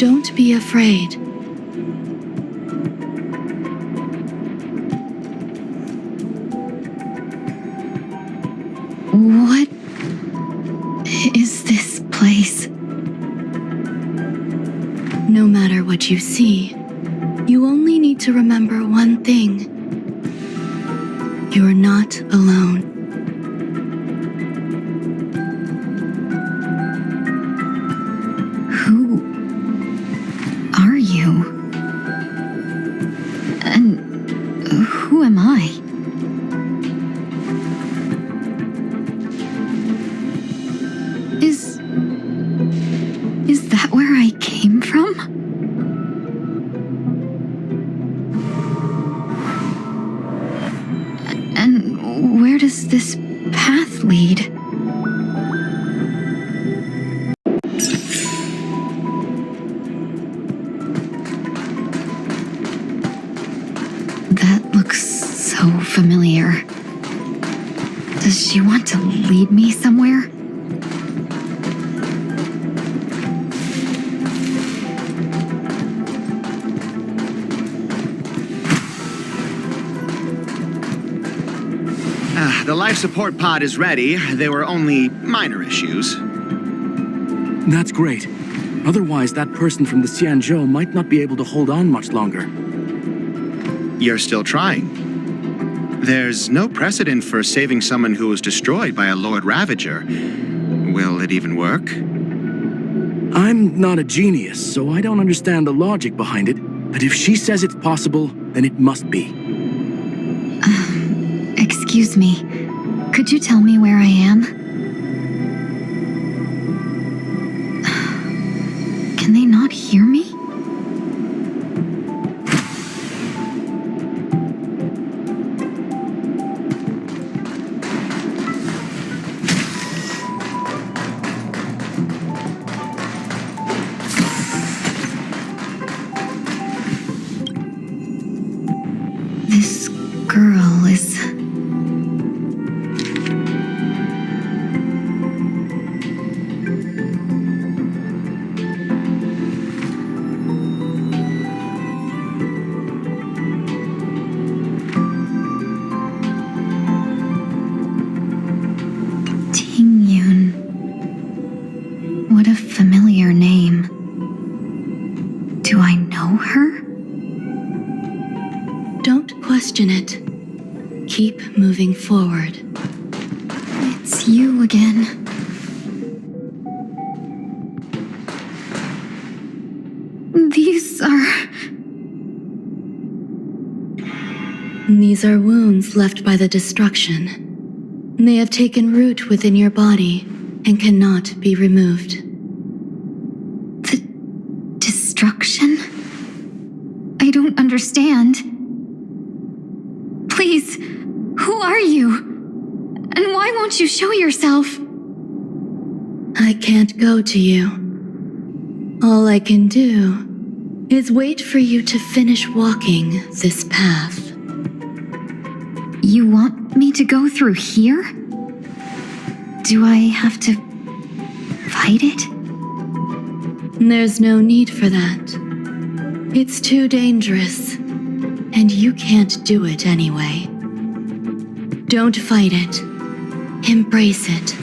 Don't be afraid. What is this place? No matter what you see, you only need to remember one thing. You're not alone. Who are you? And who am I? Is that where I came from? And where does this path lead? That looks so familiar. Does she want to lead me somewhere? The life support pod is ready. There were only minor issues. That's great. Otherwise, that person from the Xianzhou might not be able to hold on much longer. You're still trying. There's no precedent for saving someone who was destroyed by a Lord Ravager. Will it even work? I'm not a genius, so I don't understand the logic behind it. But if she says it's possible, then it must be. Excuse me. Could you tell me where I am? Can they not hear me? This girl is... Tingyun. What a familiar name. Do I know her? Don't question it. Keep moving forward. It's you again. These are wounds left by the destruction. They have taken root within your body and cannot be removed. The destruction? I don't understand. Please, who are you? And why won't you show yourself? I can't go to you. All I can do is wait for you to finish walking this path. You want me to go through here? Do I have to fight it? There's no need for that. It's too dangerous, and you can't do it anyway. Don't fight it. Embrace it.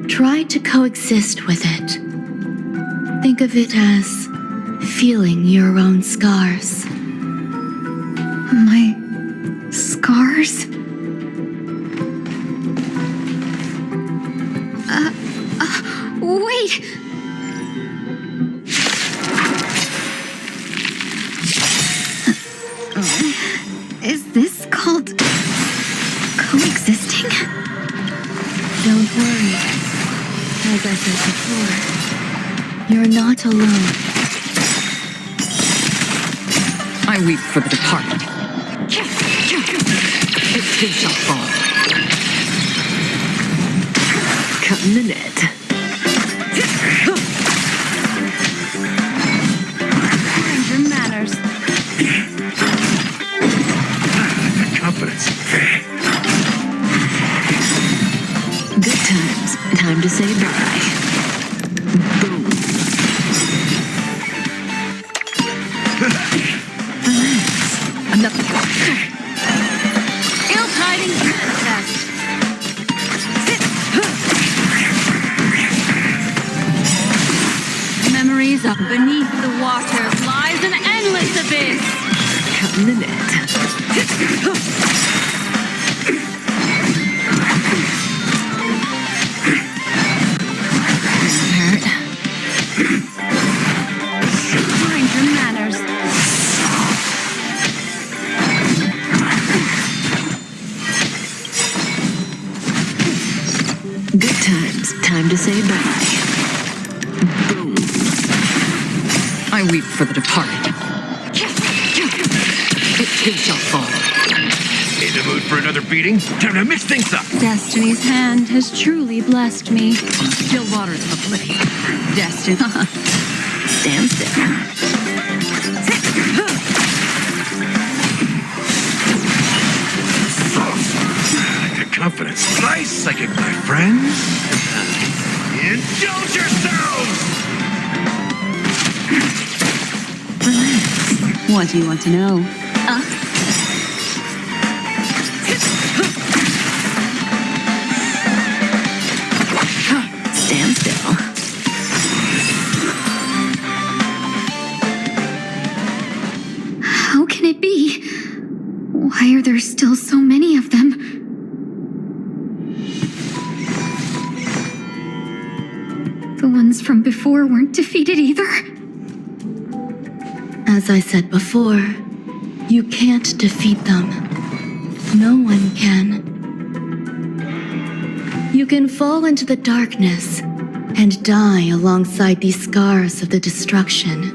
Try to coexist with it. Think of it as feeling your own scars. My scars? Wait! Is this called coexisting? Don't worry. As I said before, you're not alone. I weep for the departed. It too shall fall. Cutting the net. Mind your manners. Confidence. Good times. Time to say bye. Boom. Beneath the waters lies an endless abyss. Cutting the net. Hurt. Mind your manners. Good times. Time to say bye. Boom. I weep for the departed. It too shall fall. In the mood for another beating? Time to mix things up. Destiny's hand has truly blessed me. Still waters of oblivion. Destiny. Stand still. Like a confidence. Nice psychic, my friends. Indulge yourselves! What do you want to know? Stand still. How can it be? Why are there still so many of them? The ones from before weren't defeated either? As I said before, you can't defeat them. No one can. You can fall into the darkness and die alongside these scars of the destruction.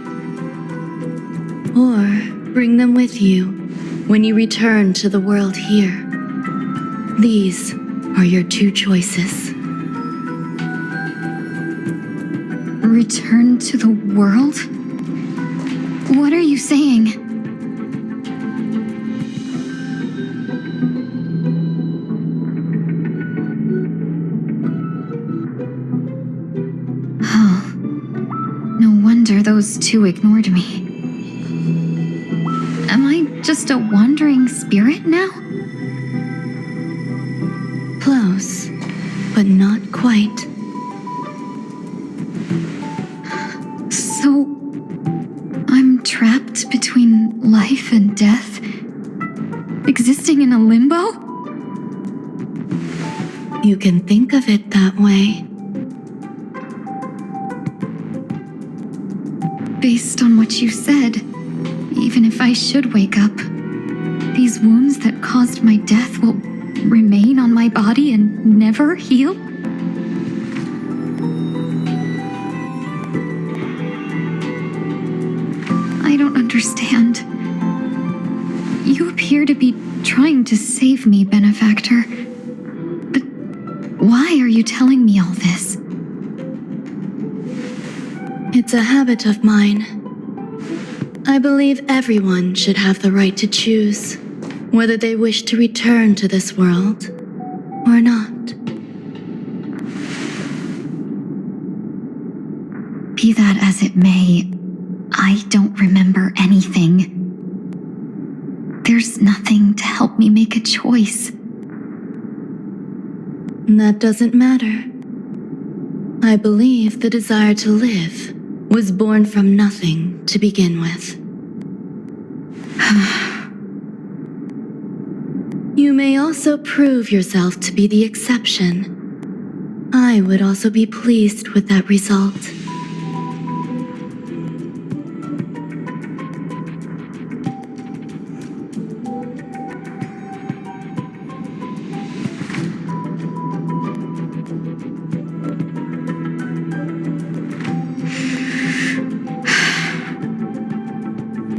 Or bring them with you when you return to the world here. These are your two choices. Return to the world? What are you saying? Oh, no wonder those two ignored me. Am I just a wandering spirit now? Close, but not quite. So, I'm trapped between life and death? Existing in a limbo? You can think of it that way. Based on what you said, even if I should wake up, these wounds that caused my death will remain on my body and never heal? I don't understand. You appear to be trying to save me, benefactor. But why are you telling me all this? It's a habit of mine. I believe everyone should have the right to choose whether they wish to return to this world or not. Be that as it may, I don't remember anything. There's nothing to help me make a choice. That doesn't matter. I believe the desire to live was born from nothing to begin with. You may also prove yourself to be the exception. I would also be pleased with that result.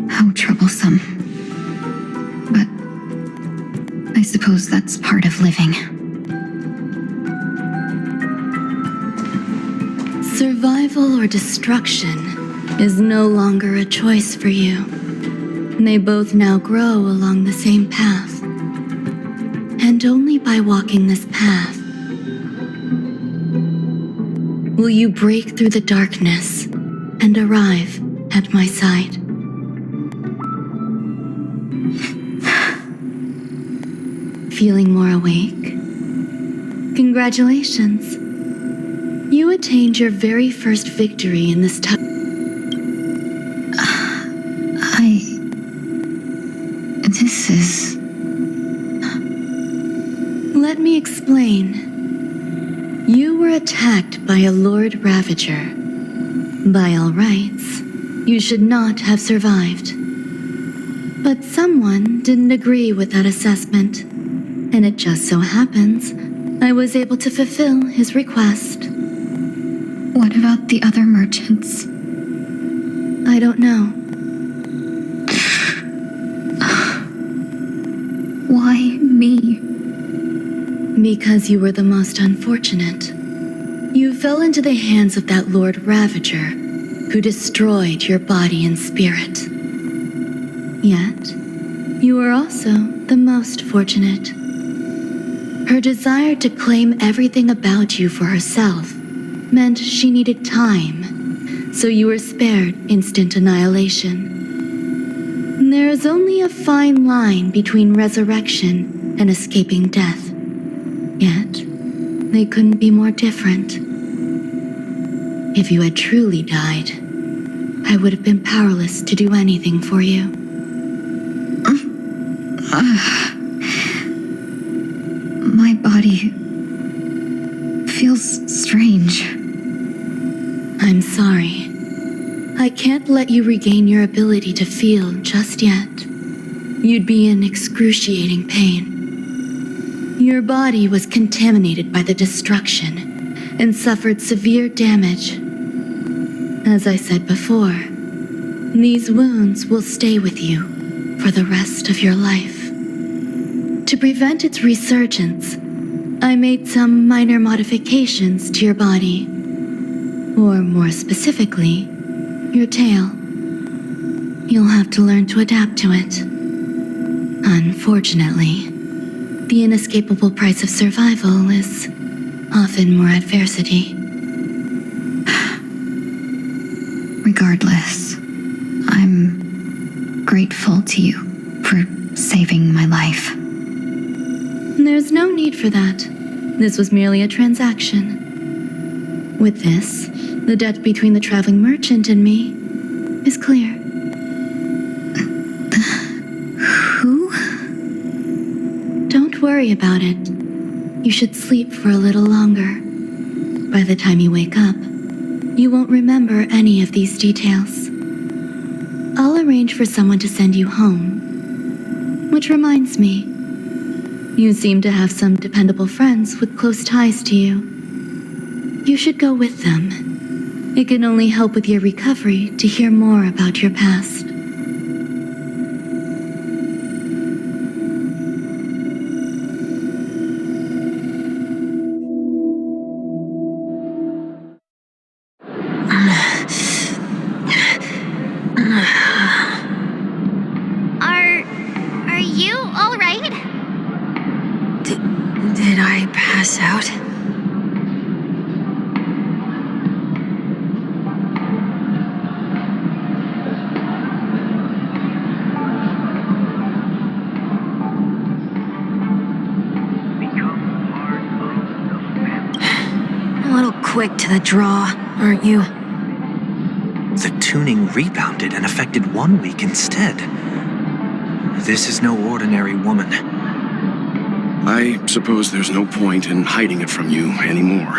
How troublesome. But I suppose that's part of living. Survival or destruction is no longer a choice for you. They both now grow along the same path. And only by walking this path will you break through the darkness and arrive at my side. Feeling more awake? Congratulations. You attained your very first victory in this Let me explain. You were attacked by a Lord Ravager. By all rights, you should not have survived. But someone didn't agree with that assessment, and it just so happens I was able to fulfill his request. What about the other merchants? I don't know. Why me? Because you were the most unfortunate. You fell into the hands of that Lord Ravager, who destroyed your body and spirit. Yet, you were also the most fortunate. Her desire to claim everything about you for herself meant she needed time, so you were spared instant annihilation. There is only a fine line between resurrection and escaping death. Yet, they couldn't be more different. If you had truly died, I would have been powerless to do anything for you. My body feels strange. I'm sorry. I can't let you regain your ability to feel just yet. You'd be in excruciating pain. Your body was contaminated by the destruction and suffered severe damage. As I said before, these wounds will stay with you for the rest of your life. To prevent its resurgence, I made some minor modifications to your body, or more specifically, your tail. You'll have to learn to adapt to it. Unfortunately, the inescapable price of survival is often more adversity. Regardless, I'm grateful to you for saving my life. There's no need for that. This was merely a transaction. With this, the debt between the traveling merchant and me is clear. Who? Don't worry about it. You should sleep for a little longer. By the time you wake up, you won't remember any of these details. I'll arrange for someone to send you home. Which reminds me, you seem to have some dependable friends with close ties to you. You should go with them. It can only help with your recovery to hear more about your past. Are you all right? Did I pass out? A little quick to the draw, aren't you? The tuning rebounded and affected 1 week instead. This is no ordinary woman. I suppose there's no point in hiding it from you anymore.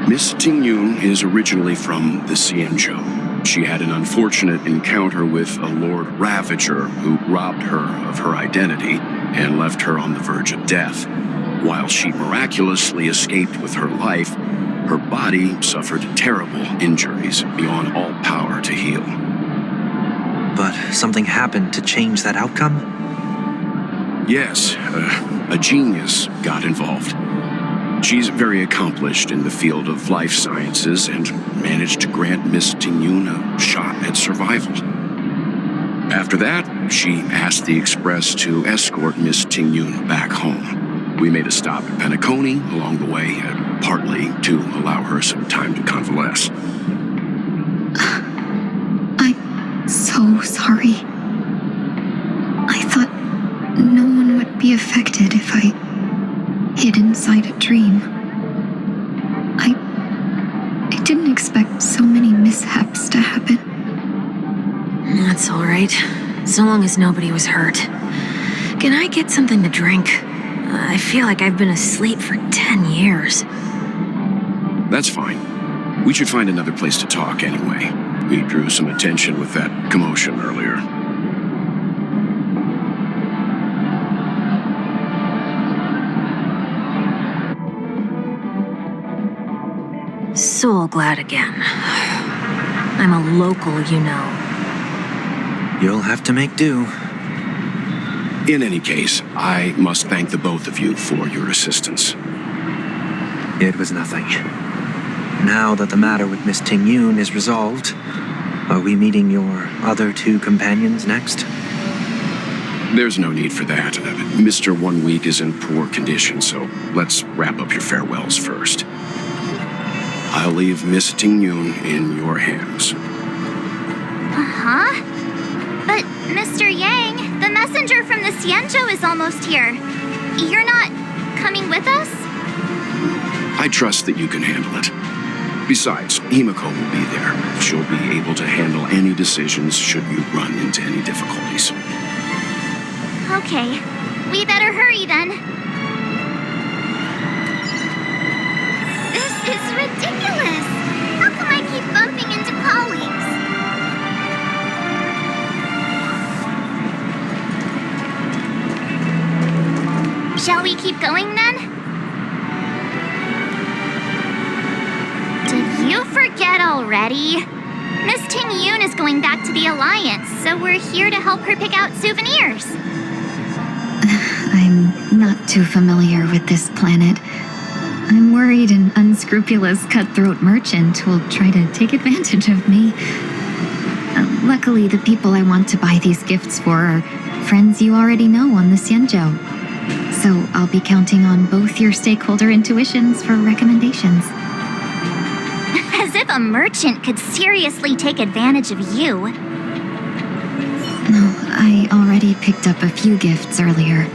Miss Tingyun is originally from the Xianzhou. She had an unfortunate encounter with a Lord Ravager who robbed her of her identity and left her on the verge of death. While she miraculously escaped with her life, her body suffered terrible injuries beyond all power to heal. But something happened to change that outcome? Yes, a genius got involved. She's very accomplished in the field of life sciences and managed to grant Miss Tingyun a shot at survival. After that, she asked the Express to escort Miss Tingyun back home. We made a stop at Penacony along the way, partly to allow her some time to convalesce. I'm so sorry. I thought no one would be affected if I hid inside a dream. I didn't expect so many mishaps to happen. That's all right. So long as nobody was hurt. Can I get something to drink? I feel like I've been asleep for 10 years. That's fine. We should find another place to talk anyway. We drew some attention with that commotion earlier. So glad again. I'm a local, you know. You'll have to make do. In any case, I must thank the both of you for your assistance. It was nothing. Now that the matter with Miss Tingyun is resolved, are we meeting your other two companions next? There's no need for that. Mr. 1 Week is in poor condition, so let's wrap up your farewells first. I'll leave Miss Tingyun in your hands. Huh? But, Mr. Yang, the messenger from the Xianzhou is almost here. You're not coming with us? I trust that you can handle it. Besides, Himiko will be there. She'll be able to handle any decisions should you run into any difficulties. Okay. We better hurry then. This is ridiculous! How come I keep bumping into colleagues? Shall we keep going then? Did you forget already? Miss Tingyun is going back to the Alliance, so we're here to help her pick out souvenirs. I'm not too familiar with this planet. I'm worried an unscrupulous cutthroat merchant will try to take advantage of me. Luckily, the people I want to buy these gifts for are friends you already know on the Xianzhou. So I'll be counting on both your stakeholder intuitions for recommendations. As if a merchant could seriously take advantage of you. No, I already picked up a few gifts earlier.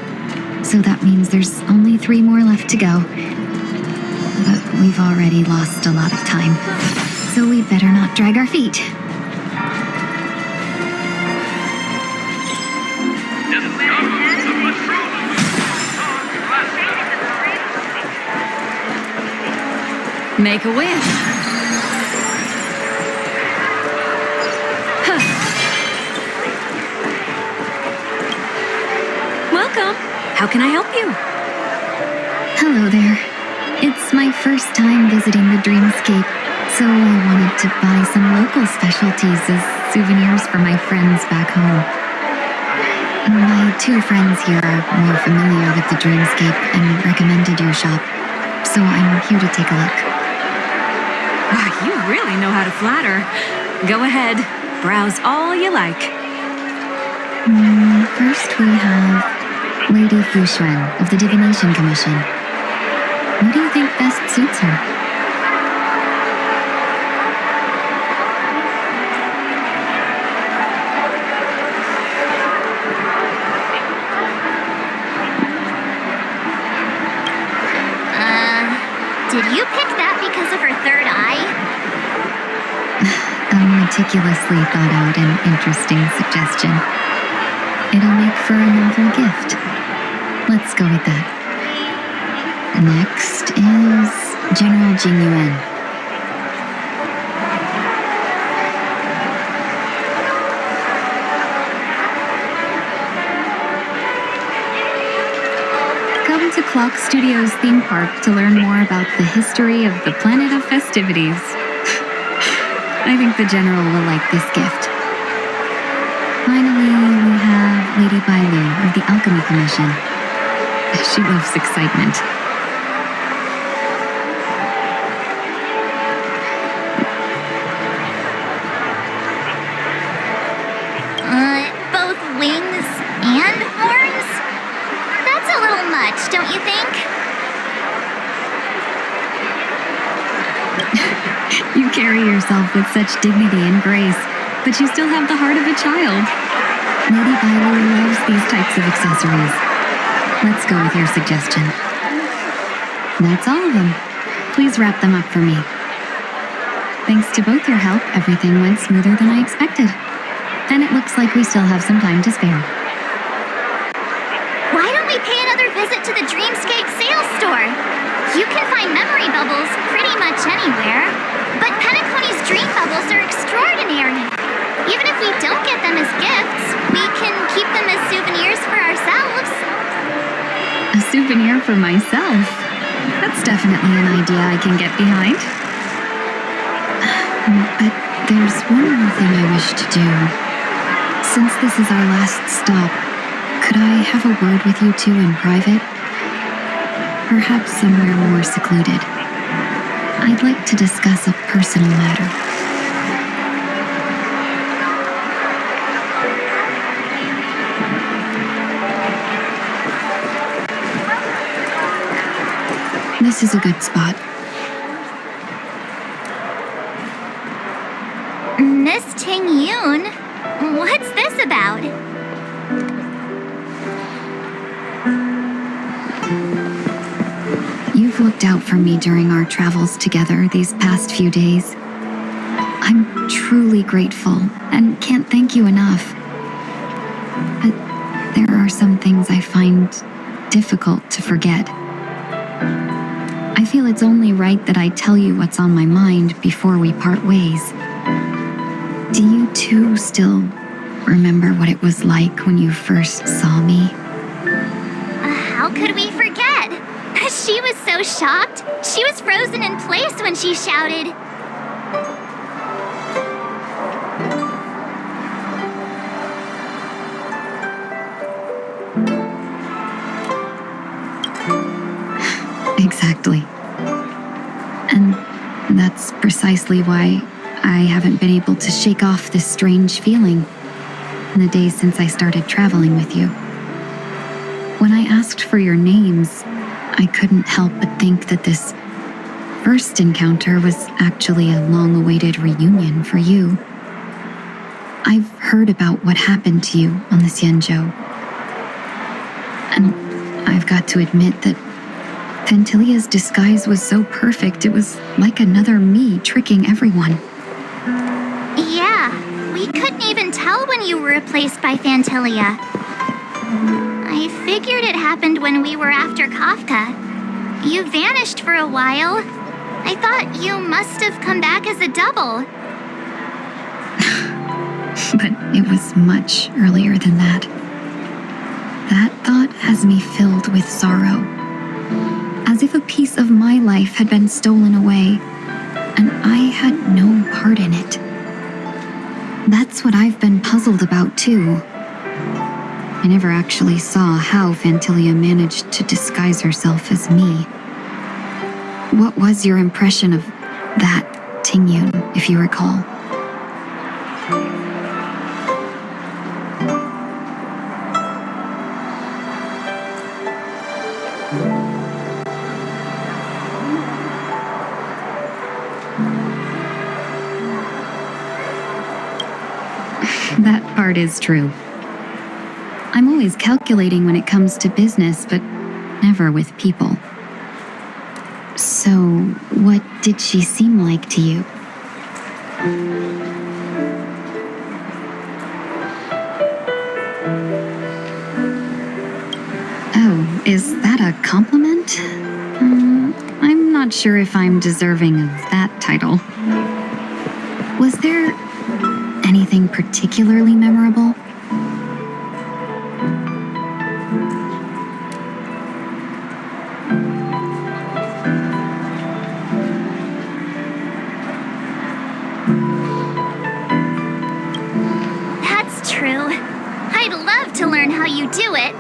So that means there's only 3 more left to go. But we've already lost a lot of time. So we'd better not drag our feet. Make a wish. Huh. Welcome. How can I help you? Hello there. It's my first time visiting the Dreamscape, so I wanted to buy some local specialties as souvenirs for my friends back home. My 2 friends here are more familiar with the Dreamscape and recommended your shop, so I'm here to take a look. Wow, you really know how to flatter. Go ahead, browse all you like. First we have Lady Fu Xuan of the Divination Commission. What do you think best suits her? Did you pick that because of her third eye? A meticulously thought out and interesting suggestion. It'll make for a novel gift. Let's go with that. Next is General Jingyuan. Come to Clock Studios theme park to learn more about the history of the planet of festivities. I think the General will like this gift. Finally, we have Lady Bailu of the Alchemy Commission. She loves excitement. Both wings and horns? That's a little much, don't you think? You carry yourself with such dignity and grace, but you still have the heart of a child. Lady Bailu loves these types of accessories. Let's go with your suggestion. That's all of them. Please wrap them up for me. Thanks to both your help, everything went smoother than I expected. And it looks like we still have some time to spare. Why don't don't we pay another visit to the Dreamscape sales store? You can find memory bubbles pretty much anywhere, but Penacony's dream bubbles are extraordinary. Even if we don't get them as gifts, we can keep them as souvenirs for ourselves. A souvenir for myself? That's definitely an idea I can get behind. But there's one more thing I wish to do. Since this is our last stop, could I have a word with you two in private? Perhaps somewhere more secluded. I'd like to discuss a personal matter. This is a good spot. Miss Tingyun, what's this about? You've looked out for me during our travels together these past few days. I'm truly grateful and can't thank you enough. But there are some things I find difficult to forget. I feel it's only right that I tell you what's on my mind before we part ways. Do you too still remember what it was like when you first saw me? How could we forget? She was so shocked. She was frozen in place when she shouted. Exactly. And that's precisely why I haven't been able to shake off this strange feeling in the days since I started traveling with you. When I asked for your names, I couldn't help but think that this first encounter was actually a long-awaited reunion for you. I've heard about what happened to you on the Xianzhou. And I've got to admit that Phantylia's disguise was so perfect, it was like another me tricking everyone. Yeah, we couldn't even tell when you were replaced by Phantylia. I figured it happened when we were after Kafka. You vanished for a while. I thought you must have come back as a double. But it was much earlier than that. That thought has me filled with sorrow. As if a piece of my life had been stolen away, and I had no part in it. That's what I've been puzzled about, too. I never actually saw how Phantylia managed to disguise herself as me. What was your impression of that Tingyun, if you recall? That part is true. I'm always calculating when it comes to business, but never with people. So, what did she seem like to you? Oh, is that a compliment? I'm not sure if I'm deserving of that title. Was there anything particularly memorable? That's true. I'd love to learn how you do it.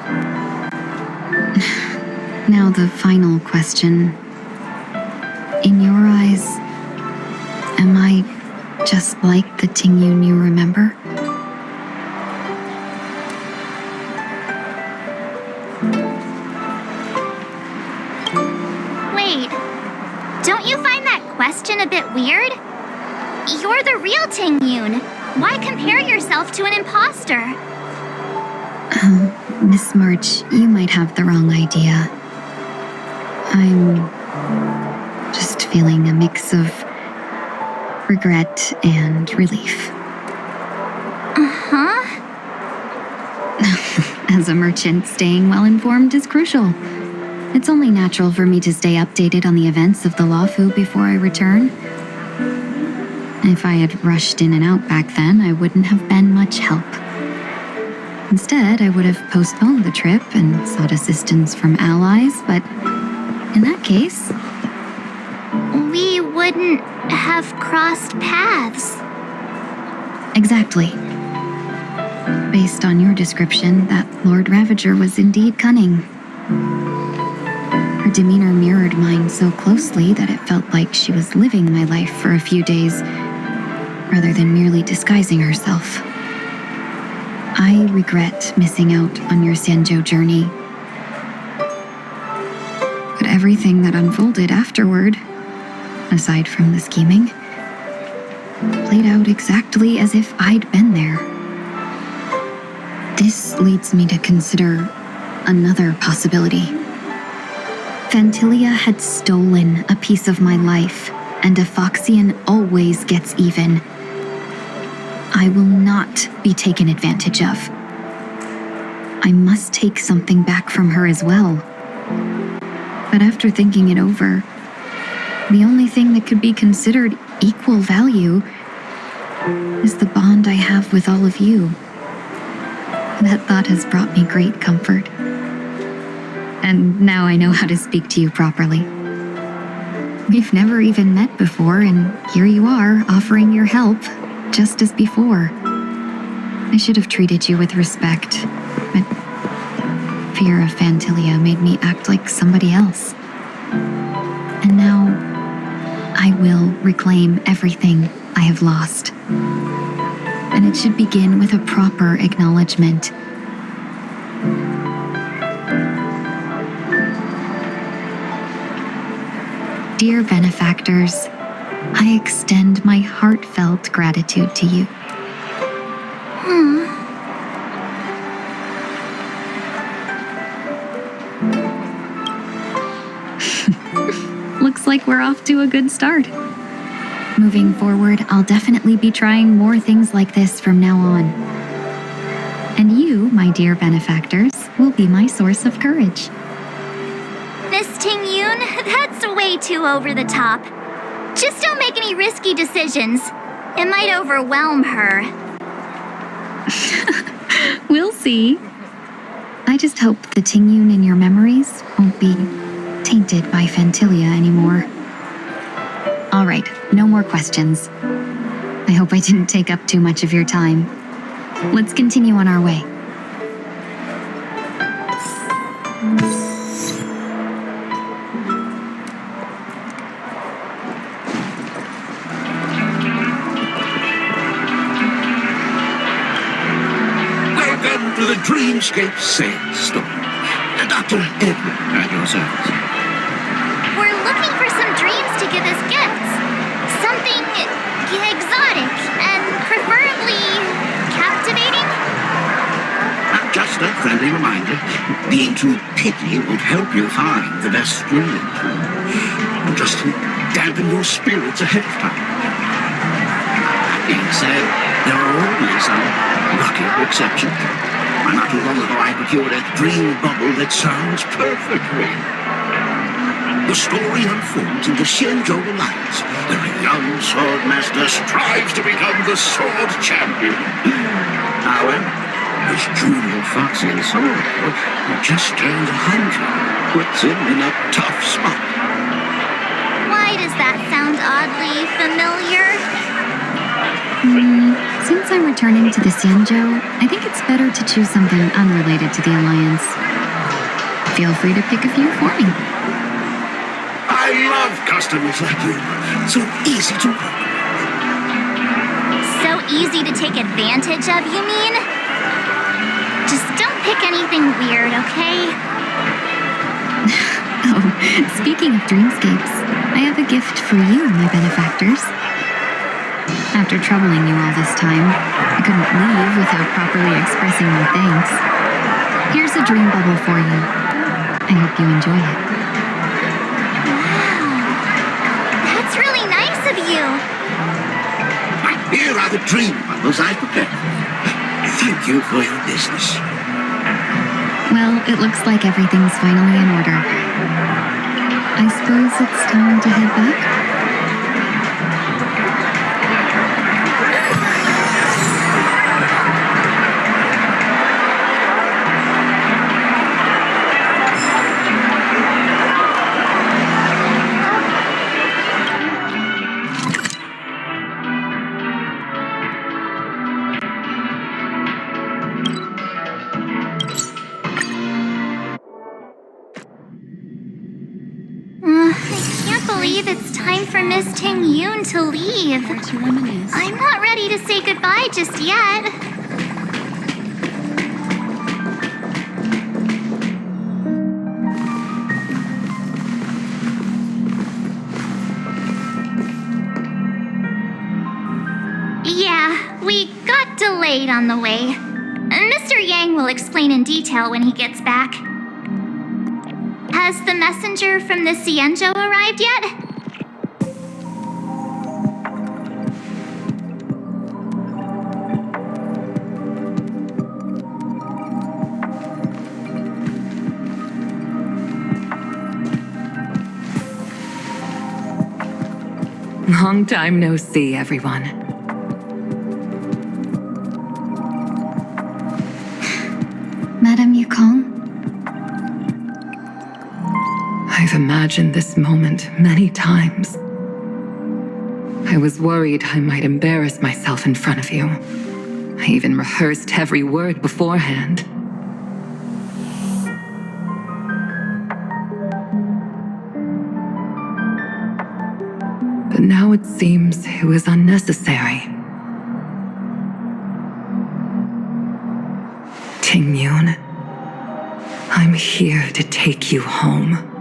Now the final question. In your eyes, am I just like the Tingyun you remember? Wait, don't you find that question a bit weird? You're the real Tingyun. Why compare yourself to an imposter? Miss March, you might have the wrong idea. I'm just feeling a mix of regret and relief. Uh-huh. As a merchant, staying well informed is crucial. It's only natural for me to stay updated on the events of the Lawfu before I return. If I had rushed in and out back then, I wouldn't have been much help. Instead, I would have postponed the trip and sought assistance from allies, but in that case, We wouldn't have crossed paths. exactly. Based on your description, that Lord Ravager was indeed cunning. Her demeanor mirrored mine so closely that it felt like she was living my life for a few days, rather than merely disguising herself. I regret missing out on your Sanjo journey. But everything that unfolded afterward, aside from the scheming, played out exactly as if I'd been there. This leads me to consider another possibility. Fantilia had stolen a piece of my life, and a Foxian always gets even. I will not be taken advantage of. I must take something back from her as well. But after thinking it over, the only thing that could be considered equal value is the bond I have with all of you. That thought has brought me great comfort. And now I know how to speak to you properly. We've never even met before, and here you are, offering your help, just as before. I should have treated you with respect, but fear of Fantilia made me act like somebody else. And now, I will reclaim everything I have lost. And it should begin with a proper acknowledgement. Dear benefactors, I extend my heartfelt gratitude to you. Looks like we're off to a good start. Moving forward, I'll definitely be trying more things like this from now on. And you, my dear benefactors, will be my source of courage. Miss Tingyun, that's way too over the top. Just don't make any risky decisions. It might overwhelm her. We'll see. I just hope the Tingyun in your memories won't be tainted by Fantilia anymore. All right, no more questions. I hope I didn't take up too much of your time. Let's continue on our way. Welcome to the Dreamscape Sandstorm. Dr. Edward at your service. We're looking for some dreams to give as gifts. Something exotic and preferably captivating. Just a friendly reminder, being too picky won't help you find the best dream. Just to dampen your spirits ahead of time. That being said, there are always some lucky exceptions. Not too long ago, I procured a dream bubble that sounds perfectly. The story unfolds in the Xianzhou Alliance, where a young sword master strives to become the sword champion. However, his junior Foxian sword, who just turned 100, puts him in a tough spot. Why does that sound oddly familiar? Since I'm returning to the Xianzhou, I think it's better to choose something unrelated to the Alliance. Feel free to pick a few for me. I love customers like you. So easy to work with. So easy to take advantage of, you mean? Just don't pick anything weird, okay? Oh, speaking of dreamscapes, I have a gift for you, my benefactors. After troubling you all this time, I couldn't leave without properly expressing my thanks. Here's a dream bubble for you. I hope you enjoy it. Wow. That's really nice of you. Here are the dream bubbles I prepared. Thank you for your business. Well, it looks like everything's finally in order. I suppose it's time to head back? I can't believe it's time for Miss Tingyun to leave. I'm not ready to say goodbye just yet. Yeah, we got delayed on the way. Mr. Yang will explain in detail when he gets back. Has the messenger from the Xianzhou arrived yet? Long time no see, everyone. Madame Yukong? I've imagined this moment many times. I was worried I might embarrass myself in front of you. I even rehearsed every word beforehand. But now it seems it was unnecessary. Tingyun, I'm here to take you home.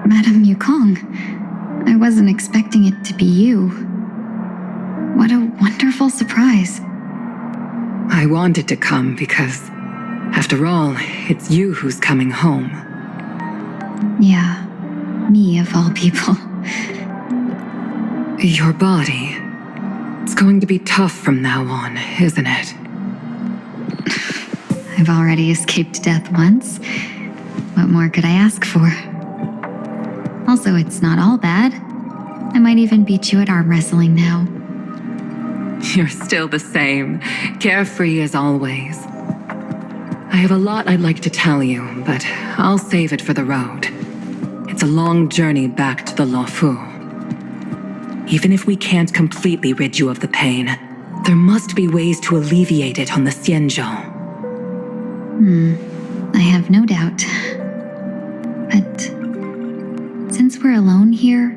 Madame Yukong, I wasn't expecting it to be you. What a wonderful surprise. I wanted to come because, after all, it's you who's coming home. Yeah, me of all people. Your body. It's going to be tough from now on, isn't it? I've already escaped death once. What more could I ask for? Also, it's not all bad. I might even beat you at arm wrestling now. You're still the same, carefree as always. I have a lot I'd like to tell you, but I'll save it for the road. It's a long journey back to the Luofu. Even if we can't completely rid you of the pain, there must be ways to alleviate it on the Xianzhou. I have no doubt. But since we're alone here,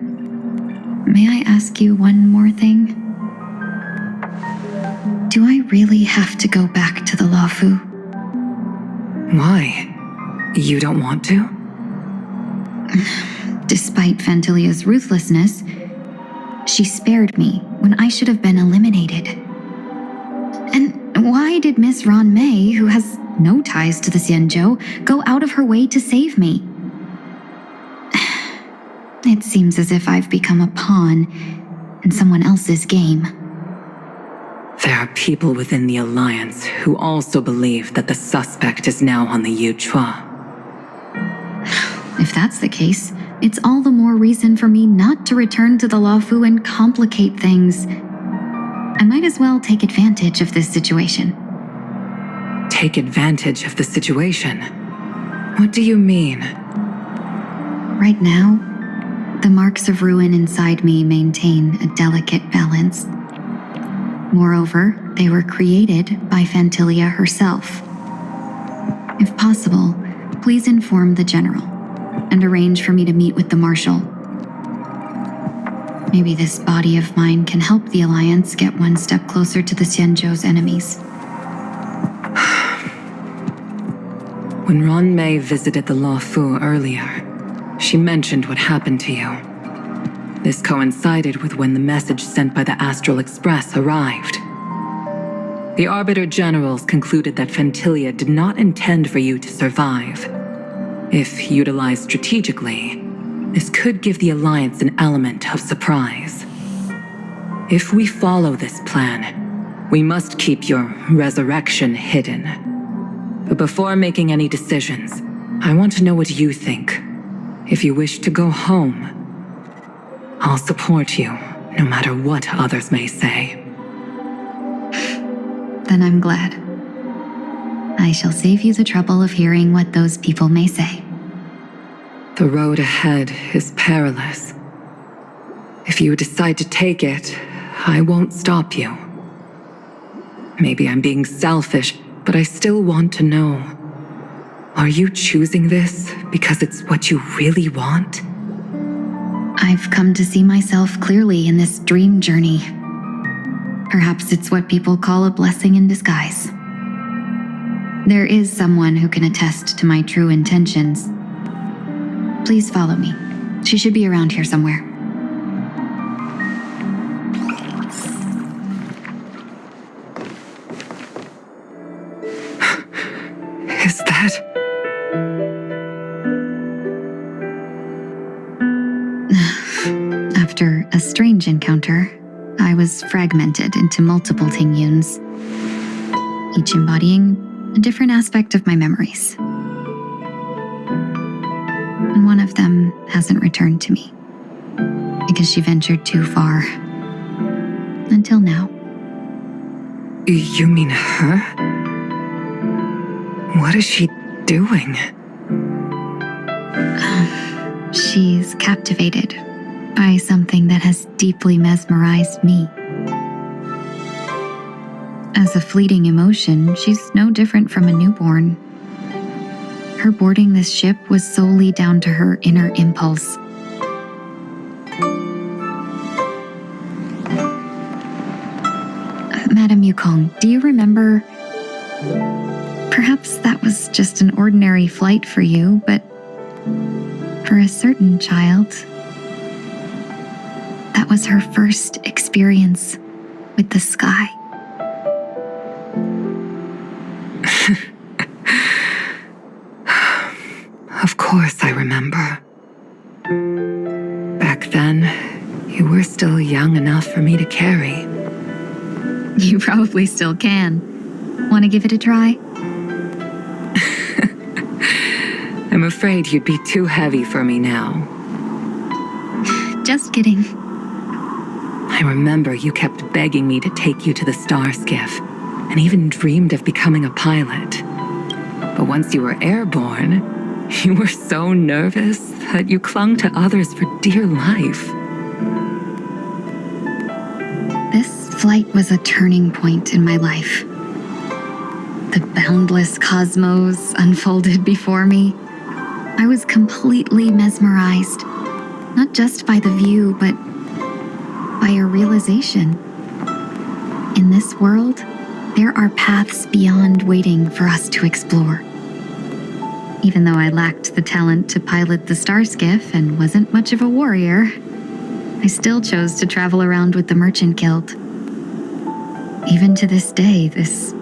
may I ask you one more thing? Do I really have to go back to the Luofu? Why? You don't want to? Despite Fantilia's ruthlessness, she spared me when I should have been eliminated. And why did Miss Ron Mei, who has no ties to the Xianzhou, go out of her way to save me? It seems as if I've become a pawn in someone else's game. There are people within the Alliance who also believe that the suspect is now on the Yuchua. If that's the case, it's all the more reason for me not to return to the Luofu and complicate things. I might as well take advantage of this situation. Take advantage of the situation? What do you mean? Right now, the marks of ruin inside me maintain a delicate balance. Moreover, they were created by Fantilia herself. If possible, please inform the General and arrange for me to meet with the Marshal. Maybe this body of mine can help the Alliance get one step closer to the Xianzhou's enemies. When Ron Mei visited the Luofu earlier, she mentioned what happened to you. This coincided with when the message sent by the Astral Express arrived. The Arbiter Generals concluded that Fentilia did not intend for you to survive. If utilized strategically, this could give the Alliance an element of surprise. If we follow this plan, we must keep your resurrection hidden. But before making any decisions, I want to know what you think. If you wish to go home, I'll support you, no matter what others may say. Then I'm glad. I shall save you the trouble of hearing what those people may say. The road ahead is perilous. If you decide to take it, I won't stop you. Maybe I'm being selfish, but I still want to know. Are you choosing this because it's what you really want? I've come to see myself clearly in this dream journey. Perhaps it's what people call a blessing in disguise. There is someone who can attest to my true intentions. Please follow me. She should be around here somewhere. Is that... After a strange encounter, I was fragmented into multiple tingyuns, each embodying a different aspect of my memories. And one of them hasn't returned to me, because she ventured too far. Until now. You mean her? What is she doing? She's captivated by something that has deeply mesmerized me. As a fleeting emotion, she's no different from a newborn. Her boarding this ship was solely down to her inner impulse. Madame Yukong, do you remember? Perhaps that was just an ordinary flight for you, but for a certain child, that was her first experience with the sky. Of course I remember. Back then, you were still young enough for me to carry. You probably still can. Want to give it a try? I'm afraid you'd be too heavy for me now. Just kidding. I remember you kept begging me to take you to the star skiff, and even dreamed of becoming a pilot. But once you were airborne, you were so nervous that you clung to others for dear life. This flight was a turning point in my life. The boundless cosmos unfolded before me. I was completely mesmerized, not just by the view, but by a realization. In this world, there are paths beyond waiting for us to explore. Even though I lacked the talent to pilot the star skiff and wasn't much of a warrior, I still chose to travel around with the Merchant Guild. Even to this day, this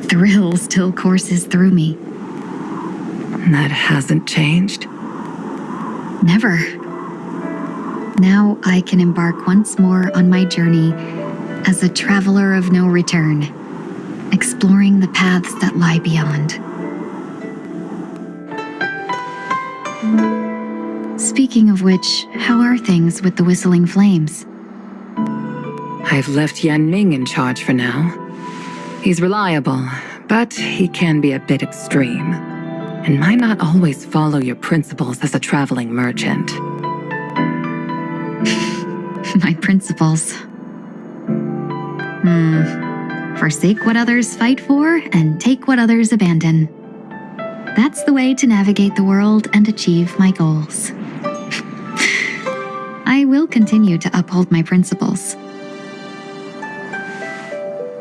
thrill still courses through me. That hasn't changed? Never. Now I can embark once more on my journey as a traveler of no return, exploring the paths that lie beyond. Speaking of which, how are things with the Whistling Flames? I've left Yan Ming in charge for now. He's reliable, but he can be a bit extreme, and might not always follow your principles as a traveling merchant. My principles. Forsake what others fight for and take what others abandon. That's the way to navigate the world and achieve my goals. I will continue to uphold my principles.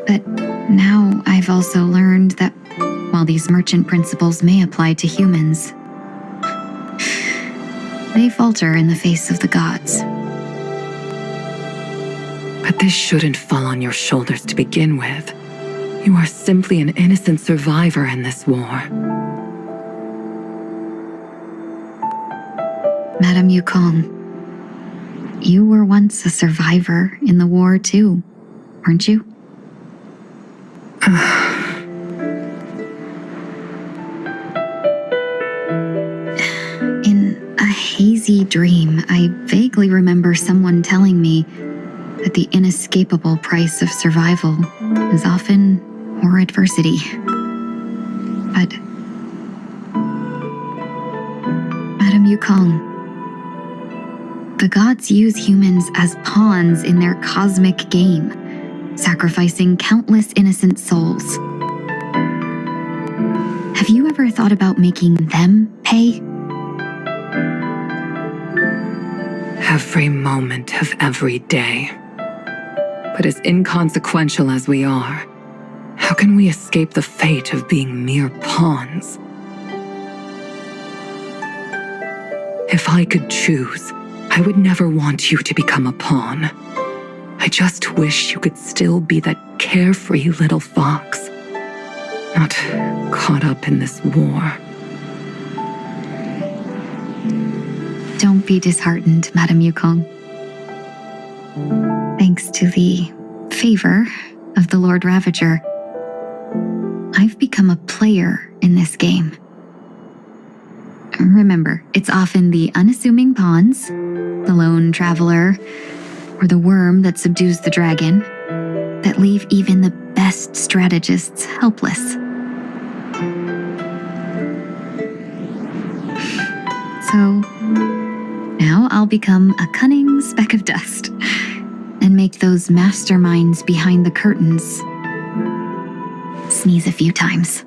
But now I've also learned that while these merchant principles may apply to humans, they falter in the face of the gods. But this shouldn't fall on your shoulders to begin with. You are simply an innocent survivor in this war. Madame Yukong, you were once a survivor in the war too, weren't you? In a hazy dream, I vaguely remember someone telling me that the inescapable price of survival is often more adversity. But Madame Yukong, the gods use humans as pawns in their cosmic game, sacrificing countless innocent souls. Have you ever thought about making them pay? Every moment of every day. But as inconsequential as we are, how can we escape the fate of being mere pawns? If I could choose, I would never want you to become a pawn. I just wish you could still be that carefree little fox, not caught up in this war. Don't be disheartened, Madame Yukong. Thanks to the favor of the Lord Ravager, I've become a player in this game. Remember, it's often the unassuming pawns, the lone traveler, or the worm that subdues the dragon, that leave even the best strategists helpless. So, now I'll become a cunning speck of dust and make those masterminds behind the curtains sneeze a few times.